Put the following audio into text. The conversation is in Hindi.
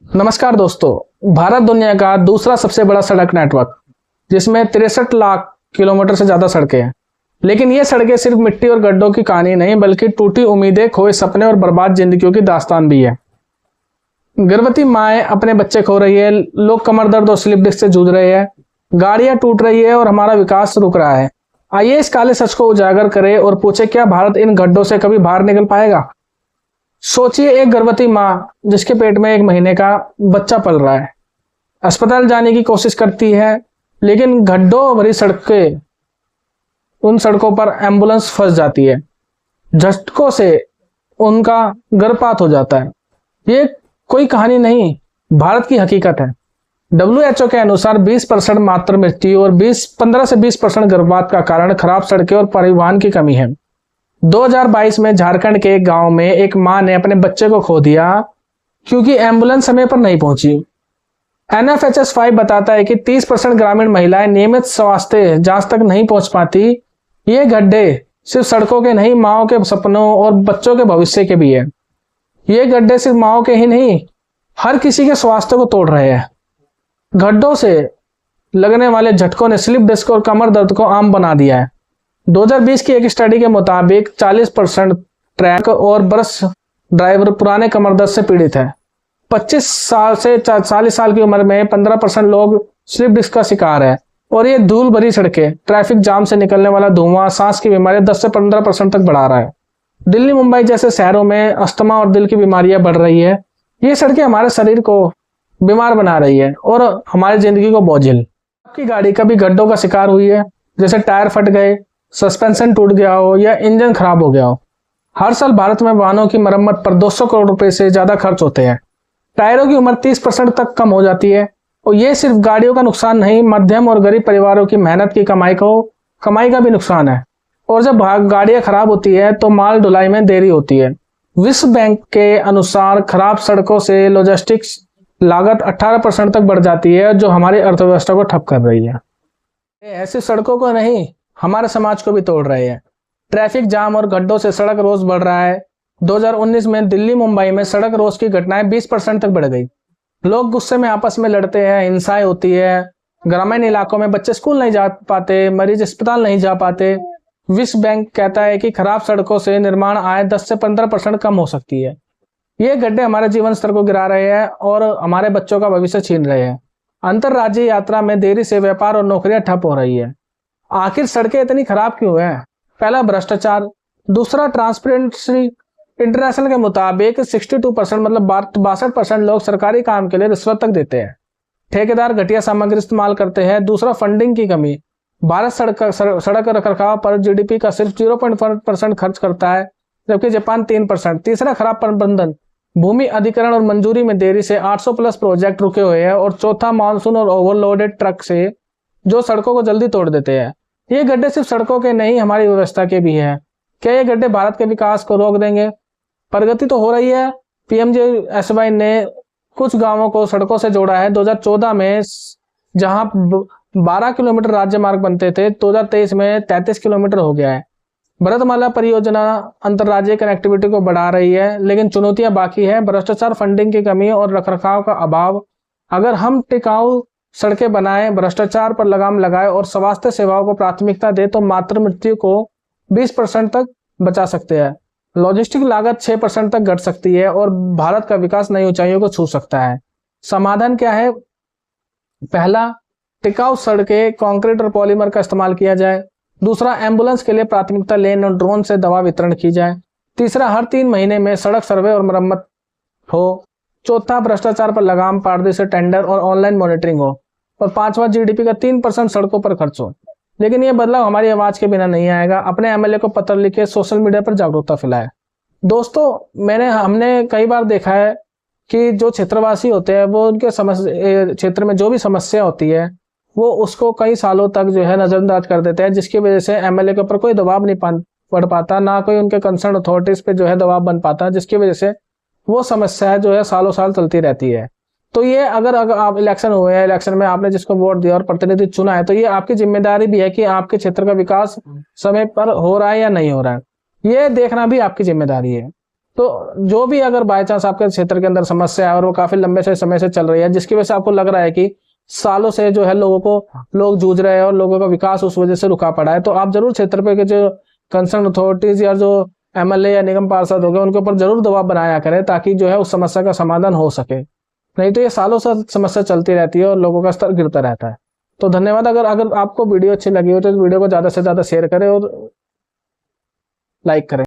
नमस्कार दोस्तों। भारत दुनिया का दूसरा सबसे बड़ा सड़क नेटवर्क, जिसमें 63 लाख किलोमीटर से ज्यादा सड़कें हैं। लेकिन ये सड़कें सिर्फ मिट्टी और गड्ढों की कहानी नहीं, बल्कि टूटी उम्मीदें, खोए सपने और बर्बाद जिंदगियों की दास्तान भी है। गर्भवती माएँ अपने बच्चे खो रही है, लोग कमर दर्द और स्लिप डिस्क से जूझ रहे हैं, गाड़ियां टूट रही है और हमारा विकास रुक रहा है। आइए इस काले सच को उजागर करें और पूछे, क्या भारत इन गड्ढों से कभी बाहर निकल पाएगा? सोचिए, एक गर्भवती माँ जिसके पेट में 1 महीने का बच्चा पल रहा है, अस्पताल जाने की कोशिश करती है, लेकिन गड्ढों भरी सड़कें, उन सड़कों पर एम्बुलेंस फंस जाती है, झटकों से उनका गर्भपात हो जाता है। ये कोई कहानी नहीं, भारत की हकीकत है। WHO के अनुसार 20% मातृ मृत्यु और 15 से 20% गर्भपात का कारण खराब सड़कें और परिवहन की कमी है। 2022 में झारखंड के एक गांव में एक मां ने अपने बच्चे को खो दिया क्योंकि एम्बुलेंस समय पर नहीं पहुंची। NFHS 5 बताता है कि 30% ग्रामीण महिलाएं नियमित स्वास्थ्य जांच तक नहीं पहुंच पाती। ये गड्ढे सिर्फ सड़कों के नहीं, माओ के सपनों और बच्चों के भविष्य के भी है। ये गड्ढे सिर्फ माओ के ही नहीं, हर किसी के स्वास्थ्य को तोड़ रहे हैं। गड्ढों से लगने वाले झटकों ने स्लिप डिस्क और कमर दर्द को आम बना दिया है। 2020 की एक स्टडी के मुताबिक 40% ट्रक और बस ड्राइवर पुराने कमर दर्द से पीड़ित है। 25 साल से 40 साल की उम्र में 15% लोग स्लिप डिस्क का शिकार है। और ये धूल भरी सड़कें, ट्रैफिक जाम से निकलने वाला धुआं सांस की बीमारी 10 से 15% तक बढ़ा रहा है। दिल्ली, मुंबई जैसे शहरों में अस्थमा और दिल की बीमारियां बढ़ रही है। ये सड़कें हमारे शरीर को बीमार बना रही है और हमारी जिंदगी को बोझिल। आपकी गाड़ी कभी गड्ढों का शिकार हुई है, जैसे टायर फट गए, सस्पेंशन टूट गया हो या इंजन खराब हो गया हो? हर साल भारत में वाहनों की मरम्मत पर 200 करोड़ रुपए से ज्यादा खर्च होते हैं। टायरों की उम्र 30% तक कम हो जाती है। और ये सिर्फ गाड़ियों का नुकसान नहीं, मध्यम और गरीब परिवारों की मेहनत की कमाई का भी नुकसान है। और जब गाड़ियां खराब होती है तो माल ढुलाई में देरी होती है। विश्व बैंक के अनुसार खराब सड़कों से लॉजिस्टिक्स लागत 18% तक बढ़ जाती है, जो हमारी अर्थव्यवस्था को ठप कर रही है। ऐसी सड़कों को नहीं, हमारे समाज को भी तोड़ रहे हैं। ट्रैफिक जाम और गड्ढों से सड़क रोज बढ़ रहा है। 2019 में दिल्ली, मुंबई में सड़क रोज की घटनाएं 20% तक बढ़ गई। लोग गुस्से में आपस में लड़ते हैं, हिंसाएं होती है। ग्रामीण इलाकों में बच्चे स्कूल नहीं जा पाते, मरीज अस्पताल नहीं जा पाते। विश्व बैंक कहता है कि खराब सड़कों से निर्माण आय 10 से 15% कम हो सकती है। ये गड्ढे हमारे जीवन स्तर को गिरा रहे हैं और हमारे बच्चों का भविष्य छीन रहे हैं। अंतरराज्यीय यात्रा में देरी से व्यापार और नौकरियां ठप हो रही है। आखिर सड़कें इतनी खराब क्यों हैं? पहला, भ्रष्टाचार। दूसरा, ट्रांसपेरेंसी इंटरनेशनल के मुताबिक 62% मतलब 62% लोग सरकारी काम के लिए रिश्वत तक देते हैं। ठेकेदार घटिया सामग्री इस्तेमाल करते हैं। दूसरा, फंडिंग की कमी। भारत सड़क रखरखाव पर GDP का सिर्फ 0.1% खर्च करता है, जबकि जापान 3%। तीसरा, खराब प्रबंधन। भूमि अधिग्रहण और मंजूरी में देरी से 800+ प्रोजेक्ट रुके हुए हैं। और चौथा, मानसून और ओवरलोडेड ट्रक से जो सड़कों को जल्दी तोड़ देते हैं। ये गड्ढे सिर्फ सड़कों के नहीं, हमारी व्यवस्था के भी हैं। क्या ये गड्ढे भारत के विकास को रोक देंगे? प्रगति तो हो रही है। PMGSY ने कुछ गांवों को सड़कों से जोड़ा है। 2014 में जहां 12 किलोमीटर राज्य मार्ग बनते थे, 2023 में 33 किलोमीटर हो गया है। भरतमाला परियोजना अंतरराज्यीय कनेक्टिविटी को बढ़ा रही है, लेकिन चुनौतियां बाकी है। भ्रष्टाचार, फंडिंग की कमी और रखरखाव का अभाव। अगर हम टिकाऊ सड़कें बनाएं, भ्रष्टाचार पर लगाम लगाए और स्वास्थ्य सेवाओं को प्राथमिकता दे, तो मातृ मृत्यु को 20% तक बचा सकते हैं। लॉजिस्टिक लागत 6% तक घट सकती है और भारत का विकास नई ऊंचाइयों को छू सकता है। समाधान क्या है? पहला, टिकाऊ सड़कें, कंक्रीट और पॉलीमर का इस्तेमाल किया जाए। दूसरा, एम्बुलेंस के लिए प्राथमिकता लेन और ड्रोन से दवा वितरण की जाए। तीसरा, हर 3 महीने में सड़क सर्वे और मरम्मत हो। चौथा, भ्रष्टाचार पर लगाम, पारदर्शी टेंडर और ऑनलाइन मॉनिटरिंग हो। और पांचवा, GDP का 3% सड़कों पर खर्च हो। लेकिन यह बदलाव हमारी आवाज के बिना नहीं आएगा। अपने MLA को पत्र लिखे, सोशल मीडिया पर जागरूकता फैलाए। दोस्तों, हमने कई बार देखा है कि जो क्षेत्रवासी होते हैं, वो उनके क्षेत्र में जो भी समस्या होती है, वो उसको कई सालों तक जो है नजरअंदाज कर देते हैं, जिसकी वजह से MLA के ऊपर कोई दबाव नहीं पड़ पाता, ना कोई उनके कंसर्न अथॉरिटीज पे जो है दबाव बन पाता, जिसकी वजह से वो समस्या जो है सालों साल चलती रहती है। तो ये अगर आप इलेक्शन हुए हैं, इलेक्शन में आपने जिसको वोट दिया और प्रतिनिधि चुना है, तो ये आपकी जिम्मेदारी भी है कि आपके क्षेत्र का विकास समय पर हो रहा है या नहीं हो रहा है, ये देखना भी आपकी जिम्मेदारी है। तो जो भी अगर बाय चांस आपके क्षेत्र के अंदर समस्या है और वो काफी लंबे से समय से चल रही है, जिसकी वजह से आपको लग रहा है कि सालों से जो है लोग जूझ रहे हैं और लोगों का विकास उस वजह से रुका पड़ा है, तो आप जरूर क्षेत्र पे के जो कंसर्न अथॉरिटीज या जो एमएलए या निगम पार्षद हो गए उनके ऊपर जरूर दबाव बनाया करें, ताकि जो है उस समस्या का समाधान हो सके। नहीं तो ये सालों से समस्या चलती रहती है और लोगों का स्तर गिरता रहता है। तो धन्यवाद। अगर आपको वीडियो अच्छी लगी हो तो इस वीडियो को ज्यादा से ज्यादा शेयर करें और लाइक करें।